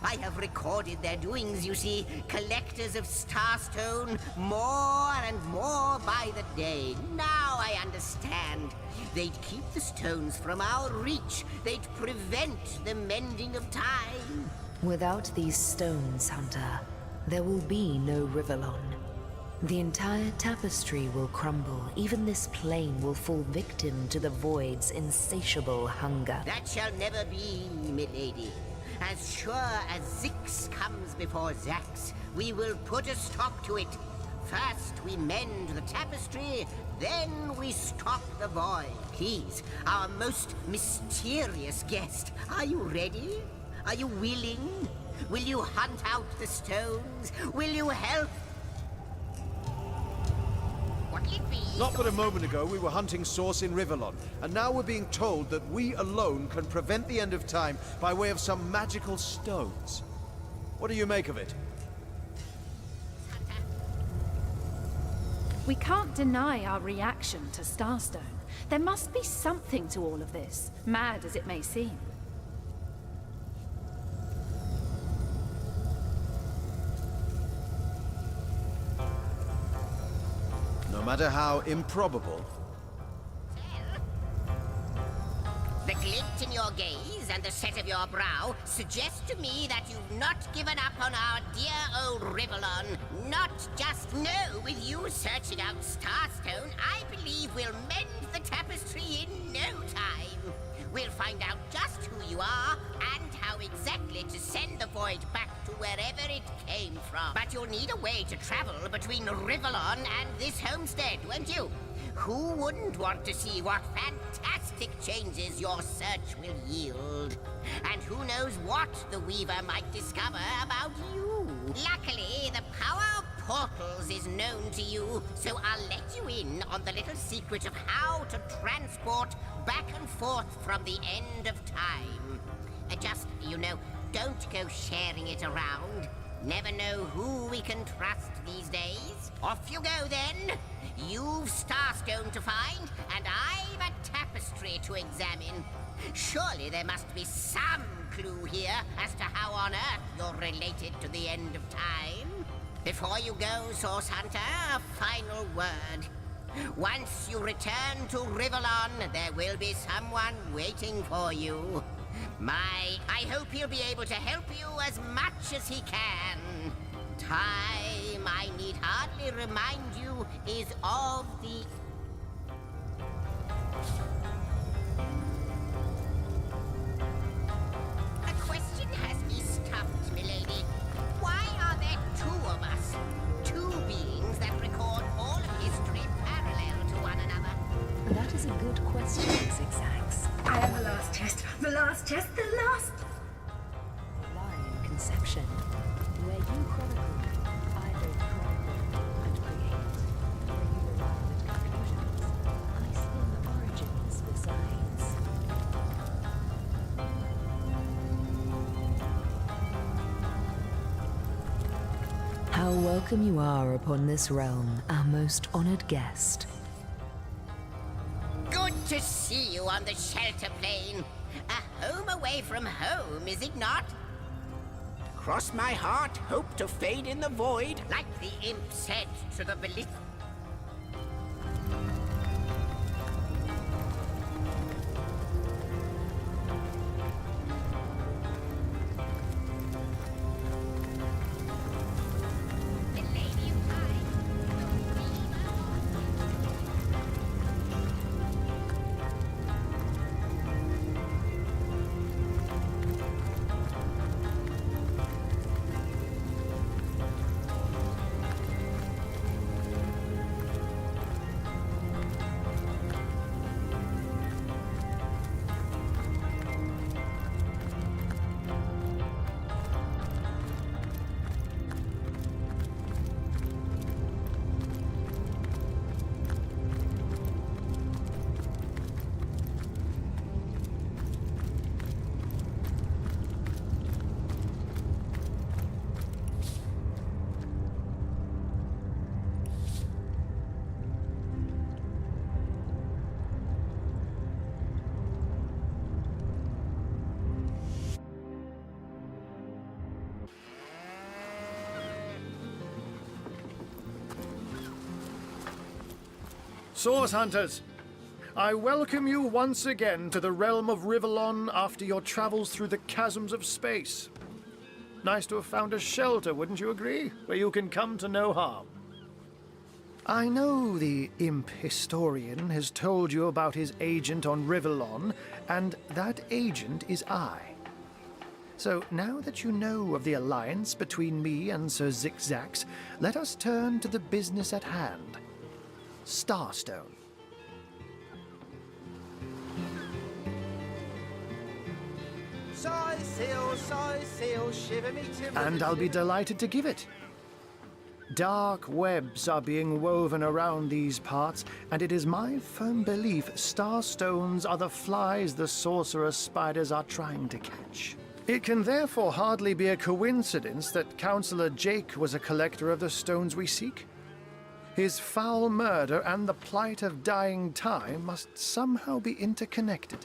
I have recorded their doings, you see. Collectors of Starstone, more and more by the day. Now I understand. They'd keep the stones from our reach. They'd prevent the mending of time. Without these stones, Hunter, there will be no Rivellon. The entire tapestry will crumble. Even this plane will fall victim to the void's insatiable hunger. That shall never be, milady. As sure as Zix comes before Zax, we will put a stop to it. First we mend the tapestry, then we stop the void. please, our most mysterious guest. Are you ready? Are you willing? Will you hunt out the stones? Will you help? What'll it be? Not but a moment ago we were hunting Source in Rivellon, and now we're being told that we alone can prevent the end of time by way of some magical stones. What do you make of it? We can't deny our reaction to Starstone. There must be something to all of this, mad as it may seem. No matter how improbable. The glint in your gaze and the set of your brow suggest to me that you've not given up on our dear old Rivellon. Not just no, with you searching out Starstone, I believe we'll mend the tapestry in no time. We'll find out just who you are and how exactly to send the void back to wherever it came from. But you'll need a way to travel between Rivellon and this homestead, won't you? Who wouldn't want to see what fantastic changes your search will yield? And who knows what the Weaver might discover about you? Luckily, the power of portals is known to you, so I'll let you in on the little secret of how to transport back and forth from the end of time. Just, you know, don't go sharing it around. Never know who we can trust these days. Off you go, then. You've Starstone to find, and I've a tapestry to examine. Surely there must be some clue here as to how on earth you're related to the end of time. Before you go, Source Hunter, a final word. Once you return to Rivellon, there will be someone waiting for you. I hope he'll be able to help you as much as he can. Time, I need hardly remind you, is of the... A question has me stumped, milady. Why are there two of us? Two beings that record all of history parallel to one another? That is a good question, Zigzags. I am the last test. The last test. The last. Lion conception, where you chronicle, I will chronicle and create. Where you arrive at conclusions, I spin origins besides. How welcome you are upon this realm, our most honored guest. Good to see you on the shelter plane. A home away from home, is it not? Cross my heart, hope to fade in the void. Like the imp said to the belligerent. Source Hunters, I welcome you once again to the realm of Rivellon after your travels through the chasms of space. Nice to have found a shelter, wouldn't you agree? Where you can come to no harm. I know the imp historian has told you about his agent on Rivellon, and that agent is I. So now that you know of the alliance between me and Sir Zigzags, let us turn to the business at hand. Starstone. shiver me timbers. And I'll be delighted to give it. Dark webs are being woven around these parts, and it is my firm belief starstones are the flies the sorcerer spiders are trying to catch. It can therefore hardly be a coincidence that Councillor Jake was a collector of the stones we seek. His foul murder and the plight of dying time must somehow be interconnected.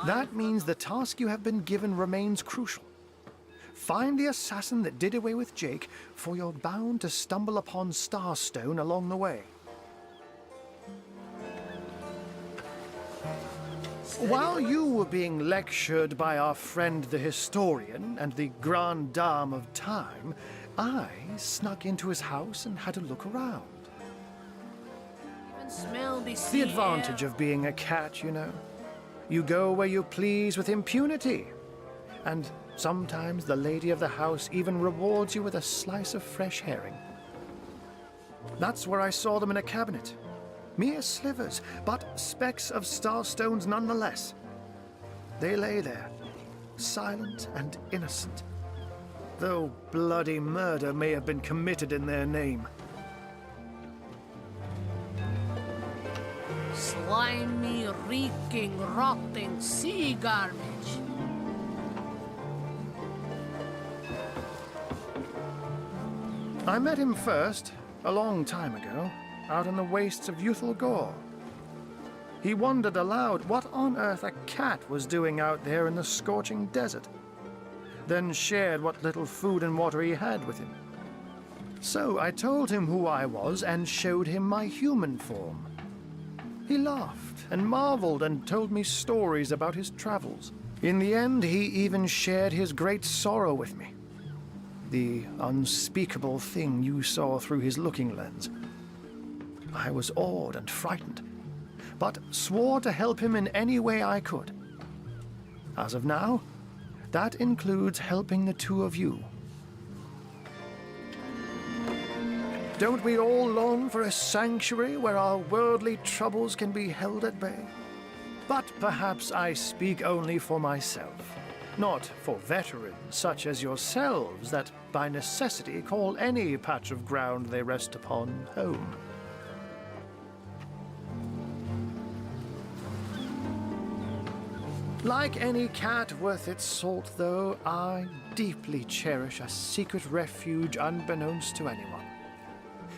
That means the task you have been given remains crucial. Find the assassin that did away with Jake, for you're bound to stumble upon Starstone along the way. While you were being lectured by our friend the historian and the grande dame of time, I snuck into his house and had a look around. Even smell the The sea advantage air. of being a cat, you know. You go where you please with impunity. And sometimes the lady of the house even rewards you with a slice of fresh herring. That's where I saw them in a cabinet. Mere slivers, but specks of starstones nonetheless. They lay there, silent and innocent, though bloody murder may have been committed in their name. Slimy, reeking, rotting sea garbage. I met him first, a long time ago, out in the wastes of Youthful Gore. He wondered aloud what on earth a cat was doing out there in the scorching desert, then shared what little food and water he had with him. So I told him who I was and showed him my human form. He laughed and marveled and told me stories about his travels. In the end, he even shared his great sorrow with me. The unspeakable thing you saw through his looking lens. I was awed and frightened, but swore to help him in any way I could. As of now, that includes helping the two of you. Don't we all long for a sanctuary where our worldly troubles can be held at bay? But perhaps I speak only for myself, not for veterans such as yourselves that by necessity call any patch of ground they rest upon home. Like any cat worth its salt, though, I deeply cherish a secret refuge unbeknownst to anyone.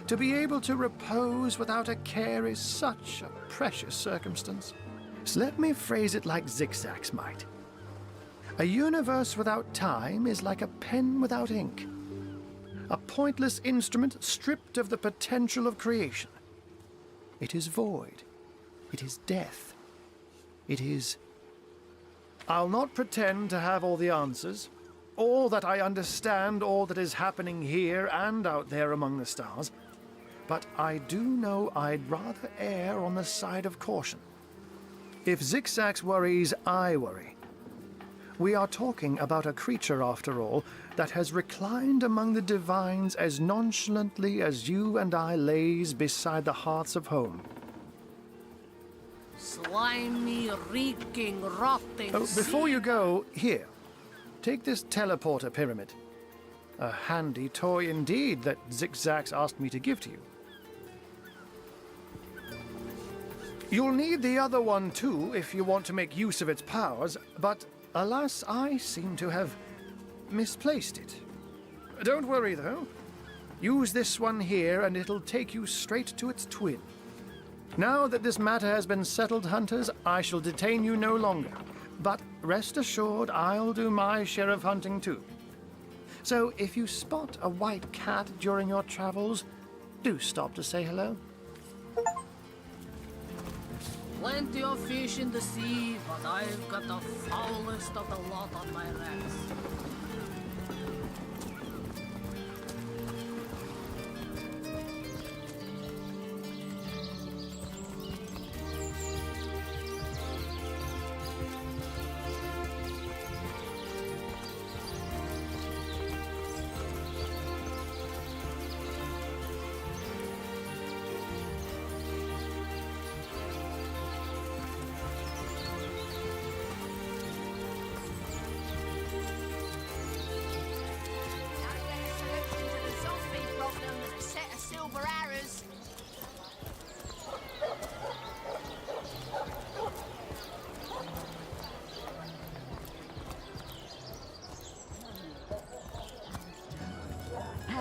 To be able to repose without a care is such a precious circumstance. So let me phrase it like Zigzags might. A universe without time is like a pen without ink. A pointless instrument stripped of the potential of creation. It is void. It is death. It is... I'll not pretend to have all the answers, or that I understand all that is happening here and out there among the stars, but I do know I'd rather err on the side of caution. If Zigzags worries, I worry. We are talking about a creature, after all, that has reclined among the divines as nonchalantly as you and I lays beside the hearths of home. Slimy, reeking, rotting. Oh, before you go, here, take this teleporter pyramid. A handy toy indeed that Zigzags asked me to give to you. You'll need the other one too if you want to make use of its powers, but alas, I seem to have misplaced it. Don't worry though. Use this one here and it'll take you straight to its twin. Now that this matter has been settled, hunters, I shall detain you no longer. But rest assured, I'll do my share of hunting too. So if you spot a white cat during your travels, do stop to say hello. Plenty of fish in the sea, but I've got the foulest of the lot on my hands.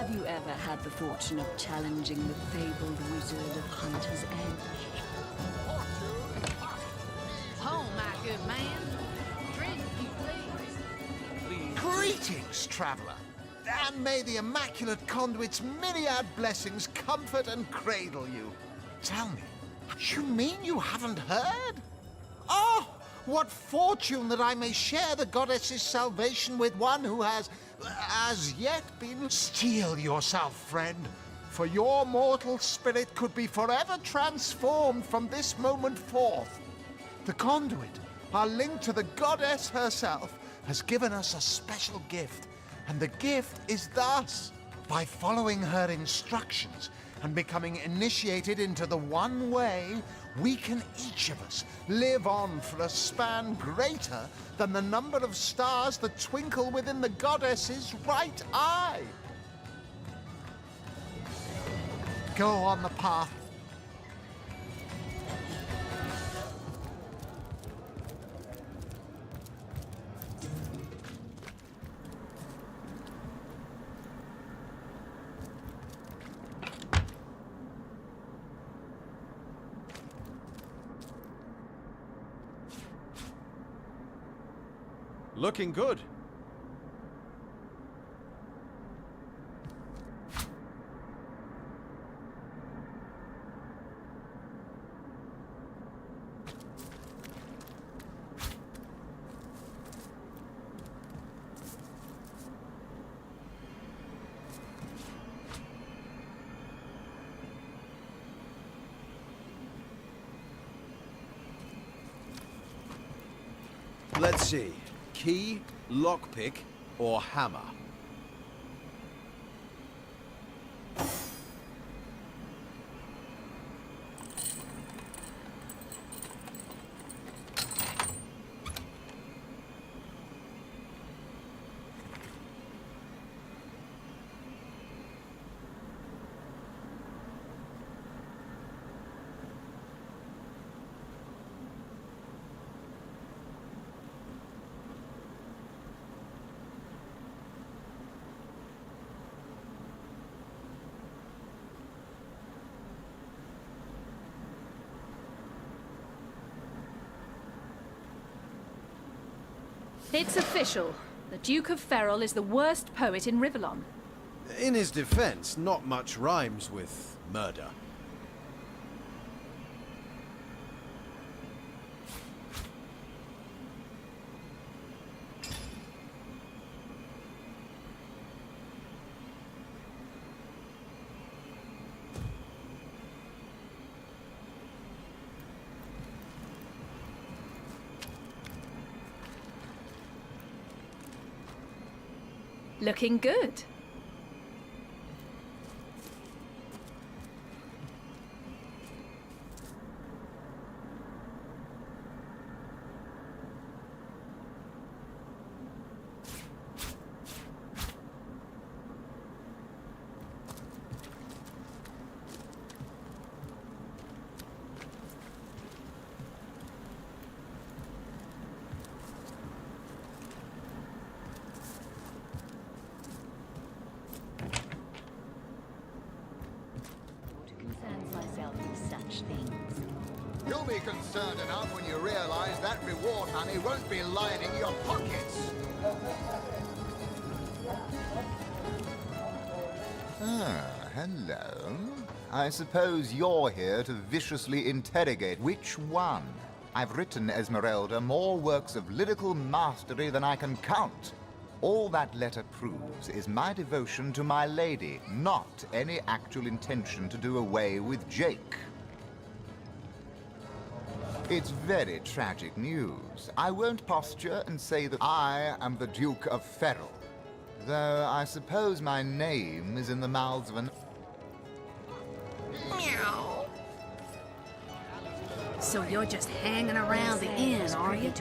Have you ever had the fortune of challenging the fabled wizard of Hunter's Edge? Oh, my good man. Drink, you please. Greetings, traveler. And may the Immaculate Conduit's myriad blessings comfort and cradle you. Tell me, you mean you haven't heard? Oh, what fortune that I may share the goddess's salvation with one who has, as yet, been... Steel yourself, friend, for your mortal spirit could be forever transformed from this moment forth. The Conduit, our link to the goddess herself, has given us a special gift, and the gift is thus. By following her instructions and becoming initiated into the one way, we can each of us live on for a span greater than the number of stars that twinkle within the goddess's right eye. Go on the path. Looking good. Let's see. Key, lockpick, or hammer? It's official. The Duke of Ferrol is the worst poet in Rivellon. In his defense, not much rhymes with murder. Looking good. You'll be concerned enough when you realize that reward money won't be lining your pockets. Ah, hello. I suppose you're here to viciously interrogate which one. I've written, Esmeralda, more works of lyrical mastery than I can count. All that letter proves is my devotion to my lady, not any actual intention to do away with Jake. It's very tragic news. I won't posture and say that I am the Duke of Ferrol, though I suppose my name is in the mouths of an... Meow. So you're just hanging around the inn, are you?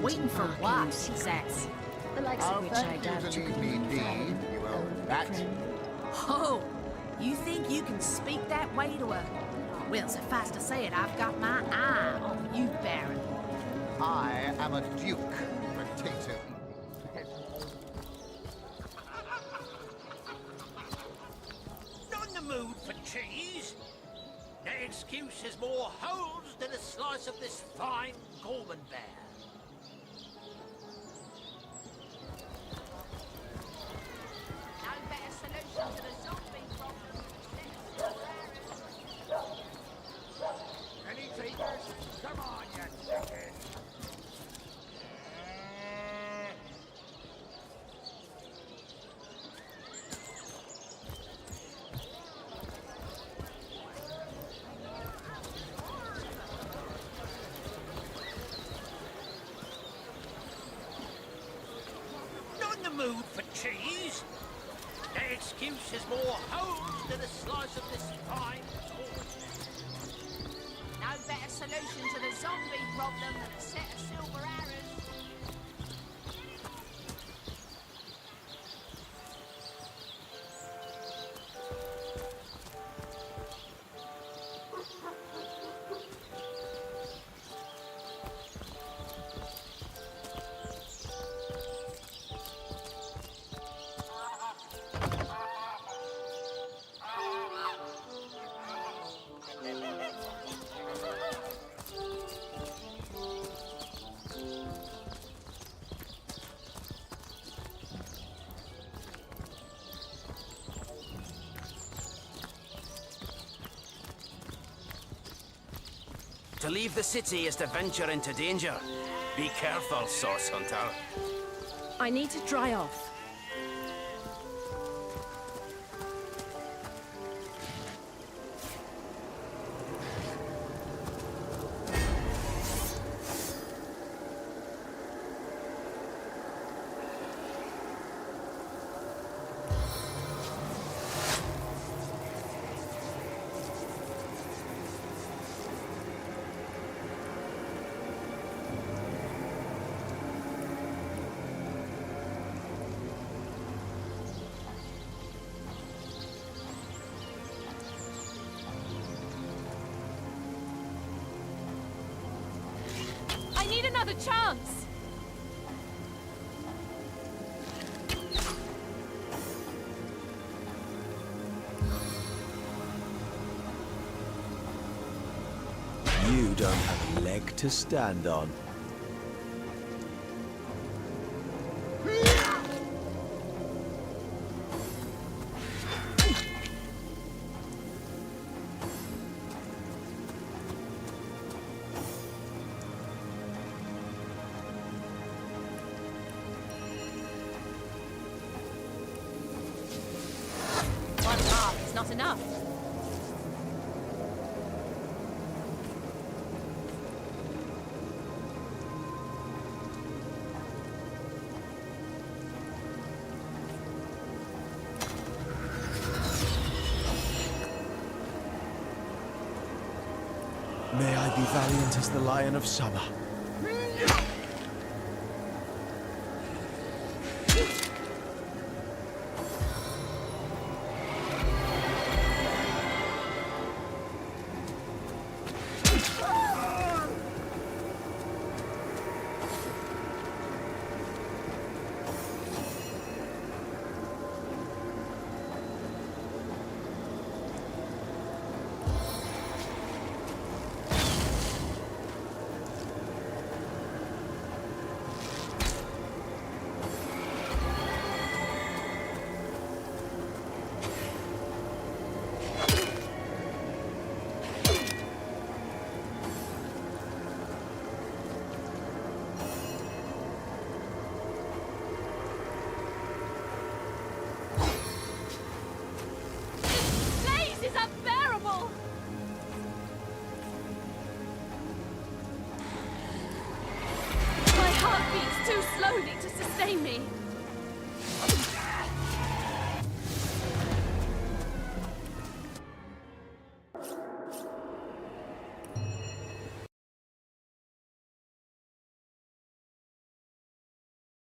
Waiting for what, exactly? The likes of which I doubt you can leave me be, you old rat. Oh, you think you can speak that way to a... Well, suffice to say it, I've got my eye on you, Baron. I am a duke, potato. for cheese? No excuse has more holes than a slice of this fine Gorman bear. No better solution to the zombie problem. Any takers? Come on, you chicken. Not in the mood for cheese. No excuse has more holes than a slice of this fine Gorman bear. No better solution to the zombie problem than a set of silver arrows. To leave the city is to venture into danger. Be careful, Source Hunter. I need to dry off. I need another chance! You don't have a leg to stand on. One half is not enough. May I be valiant as the Lion of Summer. Too slowly to sustain me.